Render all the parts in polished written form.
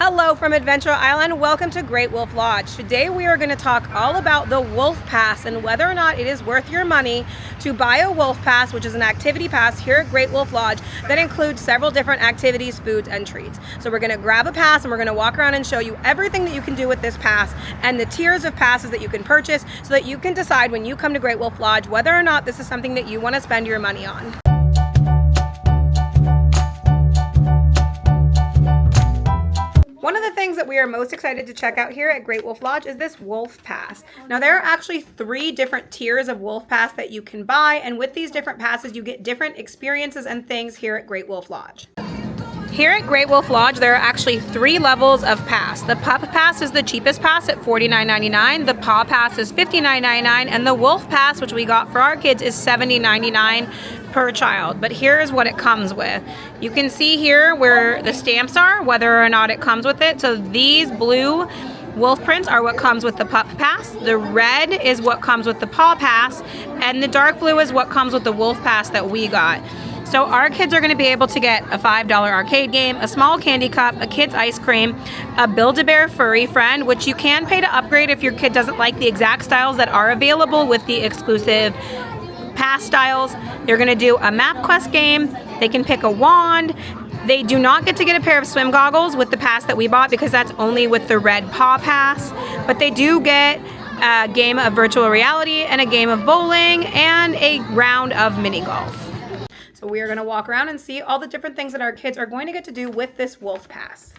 Hello from Adventure Island. Welcome to Great Wolf Lodge. Today we are going to talk all about the Wolf Pass and whether or not it is worth your money to buy a Wolf Pass, which is an activity pass here at Great Wolf Lodge that includes several different activities, foods, and treats. So we're going to grab a pass and we're going to walk around and show you everything that you can do with this pass and the tiers of passes that you can purchase so that you can decide when you come to Great Wolf Lodge whether or not this is something that you want to spend your money on. One of the things that we are most excited to check out here at Great Wolf Lodge is this Wolf Pass. Now there are actually 3 different tiers of Wolf Pass that you can buy, and with these different passes you get different experiences and things here at Great Wolf Lodge. Here at Great Wolf Lodge, there are actually 3 levels of pass. The Pup Pass is the cheapest pass at $49.99, the Paw Pass is $59.99, and the Wolf Pass, which we got for our kids, is $70.99 per child. But here's what it comes with. You can see here where the stamps are, whether or not it comes with it. So these blue wolf prints are what comes with the Pup Pass, the red is what comes with the Paw Pass, and the dark blue is what comes with the Wolf Pass that we got. So our kids are going to be able to get a $5 arcade game, a small candy cup, a kid's ice cream, a Build-A-Bear furry friend, which you can pay to upgrade if your kid doesn't like the exact styles that are available with the exclusive pass styles. They're going to do a MagiQuest game. They can pick a wand. They do not get to get a pair of swim goggles with the pass that we bought because that's only with the red Paw Pass, but they do get a game of virtual reality and a game of bowling and a round of mini golf. So we are going to walk around and see all the different things that our kids are going to get to do with this Wolf Pass.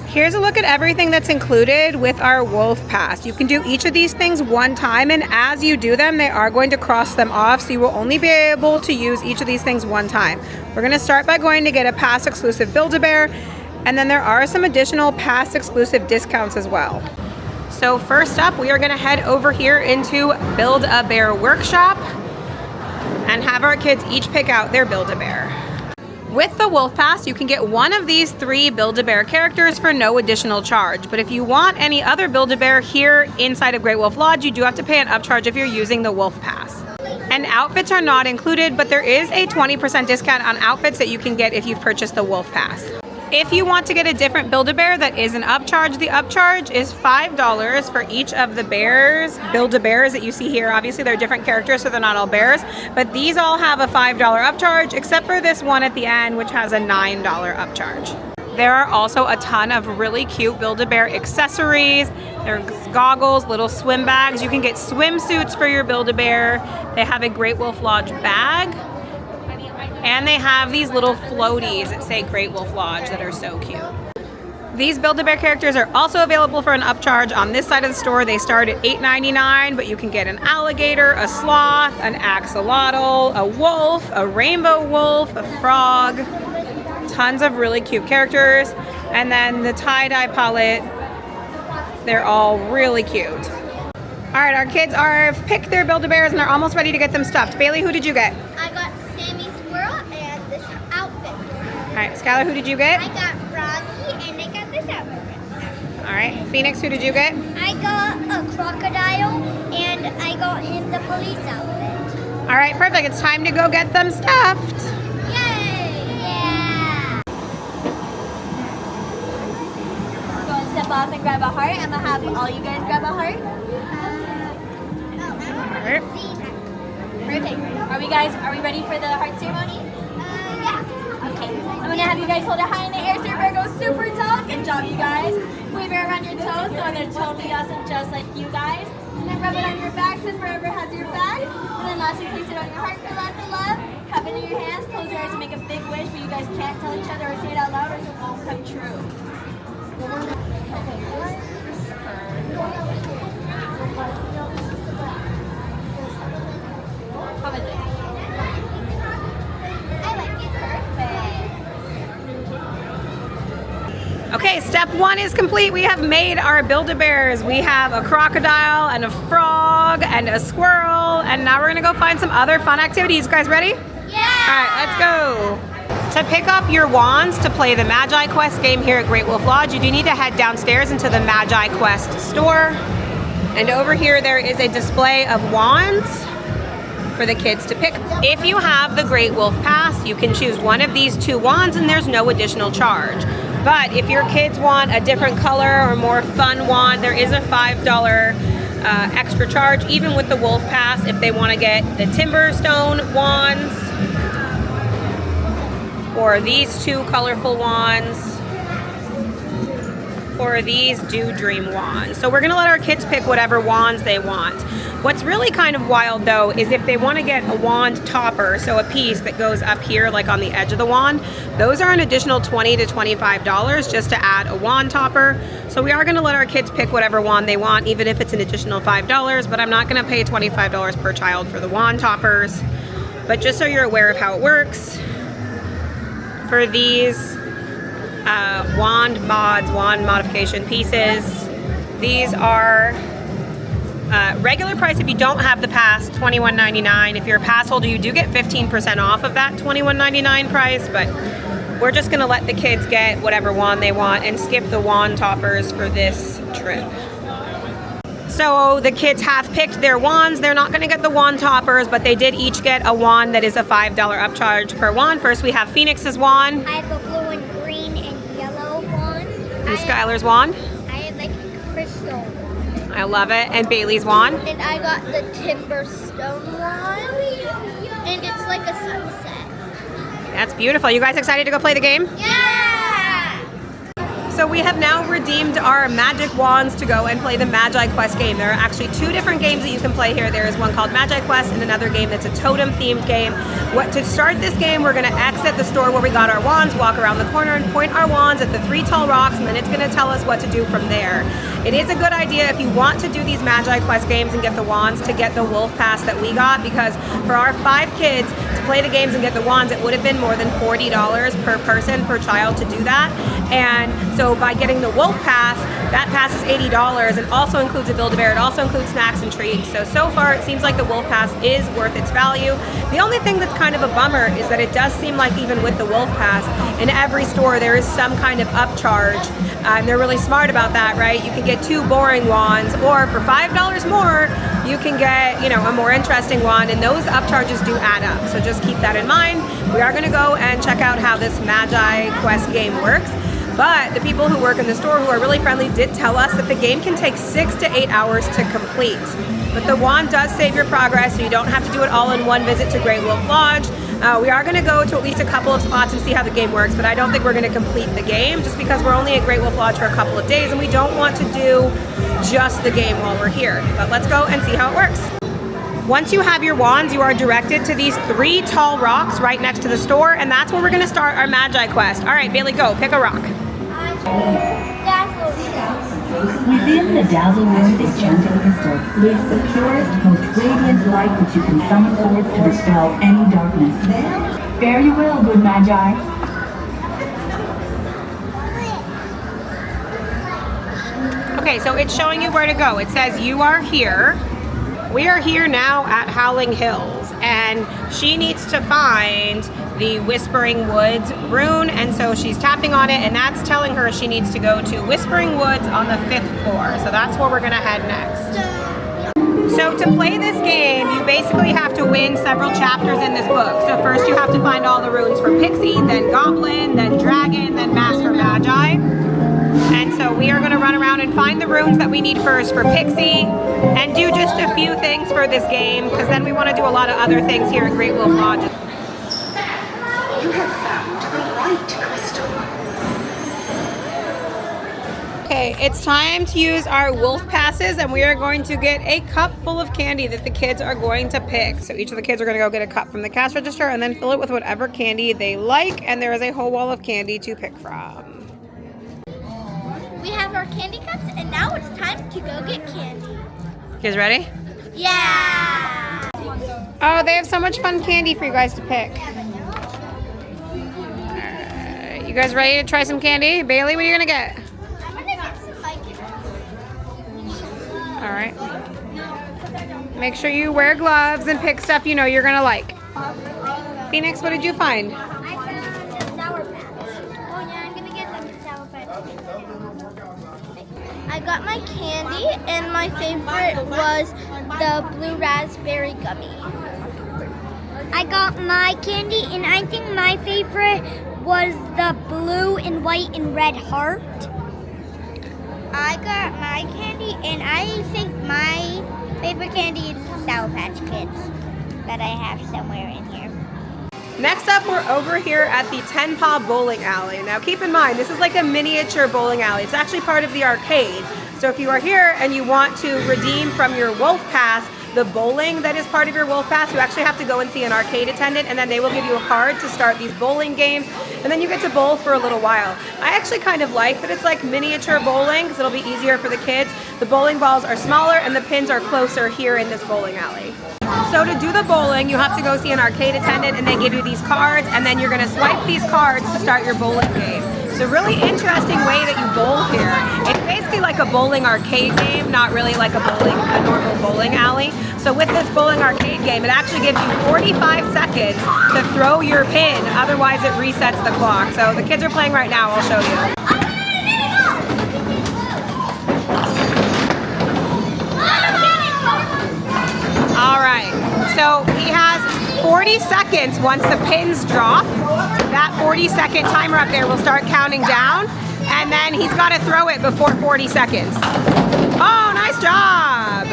Here's a look at everything that's included with our Wolf Pass. You can do each of these things one time, and as you do them, they are going to cross them off, so you will only be able to use each of these things one time. We're going to start by going to get a pass exclusive Build-A-Bear, and then there are some additional pass exclusive discounts as well. So first up, we are going to head over here into Build-A-Bear Workshop and have our kids each pick out their Build-A-Bear. With the Wolf Pass, you can get one of these 3 Build-A-Bear characters for no additional charge. But if you want any other Build-A-Bear here inside of Great Wolf Lodge, you do have to pay an upcharge if you're using the Wolf Pass. And outfits are not included, but there is a 20% discount on outfits that you can get if you've purchased the Wolf Pass. If you want to get a different Build-A-Bear that is an upcharge, the upcharge is $5 for each of the bears, Build-A-Bears that you see here. Obviously they're different characters, so they're not all bears, but these all have a $5 upcharge, except for this one at the end, which has a $9 upcharge. There are also a ton of really cute Build-A-Bear accessories. There's goggles, little swim bags. You can get swimsuits for your Build-A-Bear. They have a Great Wolf Lodge bag. And they have these little floaties that say Great Wolf Lodge that are so cute. These Build-A-Bear characters are also available for an upcharge on this side of the store. They start at $8.99, but you can get an alligator, a sloth, an axolotl, a wolf, a rainbow wolf, a frog. Tons of really cute characters. And then the tie-dye palette, they're all really cute. All right, our kids have picked their Build-A-Bears and they're almost ready to get them stuffed. Bailey, who did you get? I got Sammy Squirrel and this outfit. All right, Skylar, who did you get? I got Froggy and I got this outfit. All right, Phoenix, who did you get? I got a crocodile and I got him the police outfit. All right, perfect. It's time to go get them stuffed. Yay! Yeah! Go and step off and grab a heart. I'm gonna have all you guys grab a heart. All right. Perfect. Are we ready for the heart ceremony? Yeah. Okay. I'm gonna have you guys hold it high in the air so your bear goes super tall. Good job, you guys. Wave it around your toes so they're totally awesome, just like you guys. And then rub it on your back so forever has your back. And then lastly, place it on your heart for lots of love. Cup it in your hands, close your eyes and make a big wish, but you guys can't tell each other or say it out loud or it won't come true. How about this? I like it. Perfect. Okay, step 1 is complete. We have made our Build-A-Bears. We have a crocodile and a frog and a squirrel, and now we're gonna go find some other fun activities. You guys ready? Yeah! All right, let's go. To pick up your wands to play the MagiQuest game here at Great Wolf Lodge, you do need to head downstairs into the MagiQuest store. And over here there is a display of wands for the kids to pick. If you have the Great Wolf Pass, you can choose one of these 2 wands and there's no additional charge. But if your kids want a different color or more fun wand, there is a $5 extra charge, even with the Wolf Pass, if they want to get the Timberstone wands or these two colorful wands or these Do Dream wands. So we're gonna let our kids pick whatever wands they want. What's really kind of wild though is if they want to get a wand topper, so a piece that goes up here like on the edge of the wand, those are an additional $20 to $25 just to add a wand topper. So we are going to let our kids pick whatever wand they want, even if it's an additional $5, but I'm not going to pay $25 per child for the wand toppers. But just so you're aware of how it works, for these wand mods, wand modification pieces, these are regular price if you don't have the pass, $21.99. If you're a pass holder, you do get 15% off of that $21.99 price, but we're just gonna let the kids get whatever wand they want and skip the wand toppers for this trip. So the kids have picked their wands. They're not gonna get the wand toppers, but they did each get a wand that is a $5 upcharge per wand. First we have Phoenix's wand. I have a blue and green and yellow wand. And Skylar's wand. I have like a crystal. I love it. And Bailey's wand. And I got the Timberstone one. And it's like a sunset. That's beautiful. You guys excited to go play the game? Yeah! So we have now redeemed our magic wands to go and play the MagiQuest game. There are actually two different games that you can play here. There is one called MagiQuest and another game that's a totem themed game. To start this game, we're gonna exit the store where we got our wands, walk around the corner and point our wands at the 3 tall rocks, and then it's gonna tell us what to do from there. It is a good idea if you want to do these MagiQuest games and get the wands to get the Wolf Pass that we got, because for our 5 kids to play the games and get the wands, it would have been more than $40 per person, per child to do that. And so by getting the Wolf Pass, that pass is $80 and also includes a Build-A-Bear. It also includes snacks and treats. So far it seems like the Wolf Pass is worth its value. The only thing that's kind of a bummer is that it does seem like even with the Wolf Pass, in every store there is some kind of upcharge. And they're really smart about that, right? You can get 2 boring wands, or for $5 more, you can get, you know, a more interesting wand, and those upcharges do add up. So just keep that in mind. We are gonna go and check out how this MagiQuest game works. But the people who work in the store, who are really friendly, did tell us that the game can take 6 to 8 hours to complete. But the wand does save your progress, so you don't have to do it all in one visit to Great Wolf Lodge. We are going to go to at least a couple of spots and see how the game works, but I don't think we're going to complete the game just because we're only at Great Wolf Lodge for a couple of days and we don't want to do just the game while we're here. But let's go and see how it works. Once you have your wands, you are directed to these 3 tall rocks right next to the store, and that's where we're going to start our MagiQuest. All right, Bailey, go. Pick a rock. Within the dazzling enchanted crystal lives the purest, most radiant light which you can summon forth to dispel any darkness. Fare you well, good Magi. Okay, so it's showing you where to go. It says you are here. We are here now at Howling Hills, and she needs to find the Whispering Woods rune, and so she's tapping on it, and that's telling her she needs to go to Whispering Woods on the 5th floor. So that's where we're gonna head next. So to play this game, you basically have to win several chapters in this book. So first you have to find all the runes for Pixie, then Goblin, then Dragon, then Master Magi. And so we are going to run around and find the runes that we need first for Pixie and do just a few things for this game, because then we want to do a lot of other things here at Great Wolf Lodge. You have found the right crystal. Okay, it's time to use our Wolf Passes, and we are going to get a cup full of candy that the kids are going to pick. So each of the kids are going to go get a cup from the cash register and then fill it with whatever candy they like, and there is a whole wall of candy to pick from. We have our candy cups, and now it's time to go get candy. You guys ready? Yeah! Oh, they have so much fun candy for you guys to pick. You guys ready to try some candy? Bailey, what are you going to get? I'm gonna get some bacon. All right. Make sure you wear gloves and pick stuff you know you're going to like. Phoenix, what did you find? I found a Sour Patch. Oh yeah, I'm gonna get the Sour Patch. I got my candy, and my favorite was the blue raspberry gummy. I got my candy, and I think my favorite was the blue and white and red heart. I got my candy, and I think my favorite candy is Sour Patch Kids that I have somewhere in here. Next up, we're over here at the 10 Paw Bowling Alley. Now keep in mind, this is like a miniature bowling alley. It's actually part of the arcade. So if you are here and you want to redeem from your Wolf Pass the bowling that is part of your Wolf Pass, you actually have to go and see an arcade attendant, and then they will give you a card to start these bowling games, and then you get to bowl for a little while. I actually kind of like that it's like miniature bowling because it'll be easier for the kids. The bowling balls are smaller and the pins are closer here in this bowling alley. So to do the bowling, you have to go see an arcade attendant, and they give you these cards, and then you're gonna swipe these cards to start your bowling game. It's a really interesting way that you bowl here. It's basically like a bowling arcade game, not really like a normal bowling alley. So with this bowling arcade game, it actually gives you 45 seconds to throw your pin, otherwise it resets the clock. So the kids are playing right now, I'll show you. All right, so he has 40 seconds once the pins drop. That 40-second timer up there will start counting down, and then he's got to throw it before 40 seconds. Oh, nice job!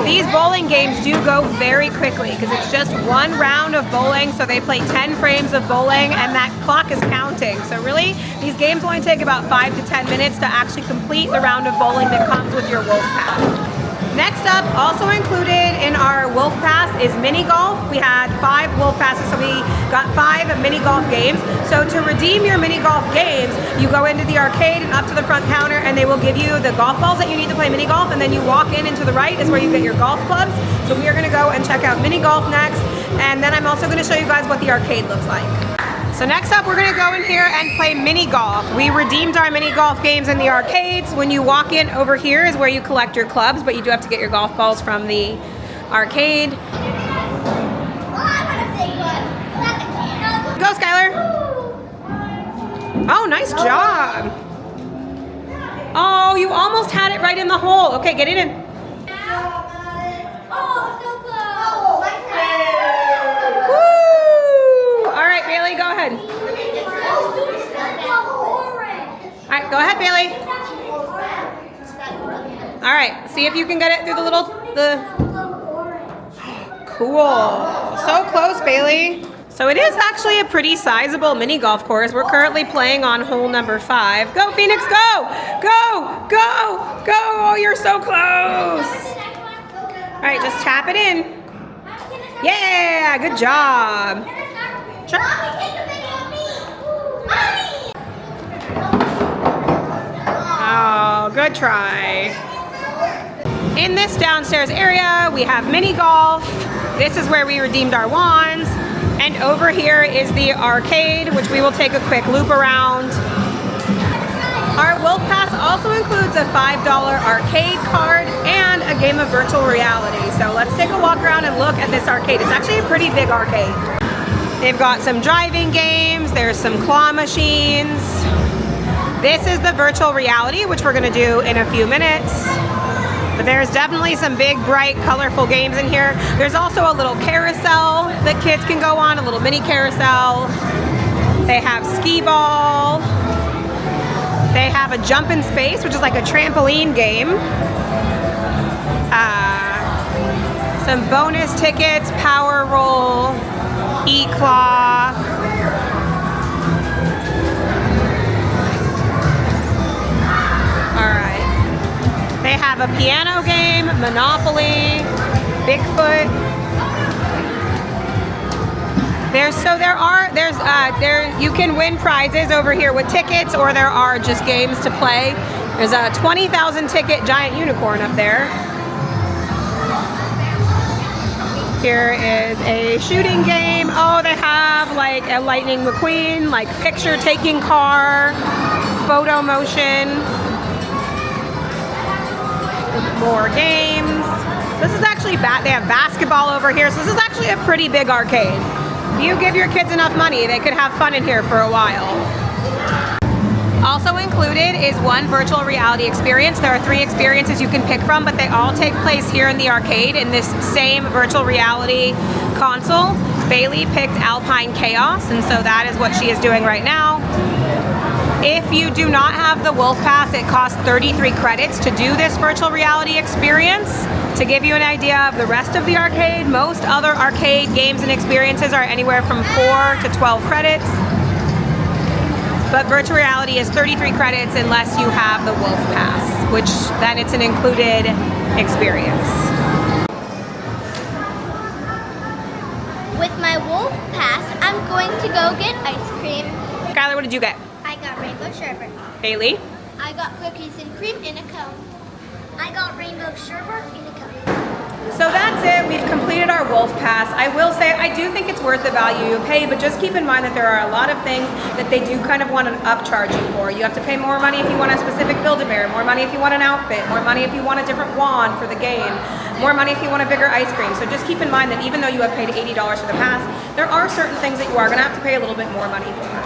These bowling games do go very quickly because it's just one round of bowling, so they play 10 frames of bowling, and that clock is counting. So really, these games only take about 5 to 10 minutes to actually complete the round of bowling that comes with your Wolf Pass. Next up, also included in our Wolf Pass is mini golf. We had 5 Wolf Passes, so we got 5 mini golf games. So to redeem your mini golf games, you go into the arcade and up to the front counter, and they will give you the golf balls that you need to play mini golf, and then you walk in and to the right is where you get your golf clubs. So we are gonna go and check out mini golf next, and then I'm also gonna show you guys what the arcade looks like. So next up, we're gonna go in here and play mini golf. We redeemed our mini golf games in the arcades. When you walk in over here is where you collect your clubs, but you do have to get your golf balls from the arcade. Go, Skylar. Oh, nice job. Oh, you almost had it right in the hole. Okay, get it in. Bailey, go ahead. All right, go ahead, Bailey. All right, see if you can get it through Cool. So close, Bailey. So it is actually a pretty sizable mini golf course. We're currently playing on hole number 5. Go, Phoenix, go! Go! Go! Go! Oh, you're so close. All right, just tap it in. Yeah, good job. Sure. Oh, good try. In this downstairs area, we have mini golf. This is where we redeemed our wands. And over here is the arcade, which we will take a quick loop around. Our Wolf Pass also includes a $5 arcade card and a game of virtual reality. So let's take a walk around and look at this arcade. It's actually a pretty big arcade. They've got some driving games, there's some claw machines. This is the virtual reality, which we're gonna do in a few minutes. But there's definitely some big, bright, colorful games in here. There's also a little carousel that kids can go on, a little mini carousel. They have skee ball. They have a jump in space, which is like a trampoline game. Some bonus tickets, power roll, E-claw. All right. They have a piano game, Monopoly, Bigfoot. You can win prizes over here with tickets, or there are just games to play. There's a 20,000 ticket giant unicorn up there. Here is a shooting game. Oh, they have like a Lightning McQueen, like picture taking car, photo motion. More games. This is actually they have basketball over here, so this is actually a pretty big arcade. If you give your kids enough money, they could have fun in here for a while. Also included is one virtual reality experience. There are 3 experiences you can pick from, but they all take place here in the arcade in this same virtual reality console. Bailey picked Alpine Chaos, and so that is what she is doing right now. If you do not have the Wolf Pass, it costs 33 credits to do this virtual reality experience. To give you an idea of the rest of the arcade, most other arcade games and experiences are anywhere from 4 to 12 credits. But virtual reality is 33 credits unless you have the Wolf Pass, which then it's an included experience. With my Wolf Pass, I'm going to go get ice cream. Skylar, what did you get? I got rainbow sherbet. Bailey? I got cookies and cream in a cone. I got rainbow sherbet in a cone. So that's it. We've completed our Wolf Pass. I will say I do think it's worth the value you pay, but just keep in mind that there are a lot of things that they do kind of want to upcharge you for. You have to pay more money if you want a specific Build-A-Bear, more money if you want an outfit, more money if you want a different wand for the game, more money if you want a bigger ice cream. So just keep in mind that even though you have paid $80 for the pass, there are certain things that you are going to have to pay a little bit more money for.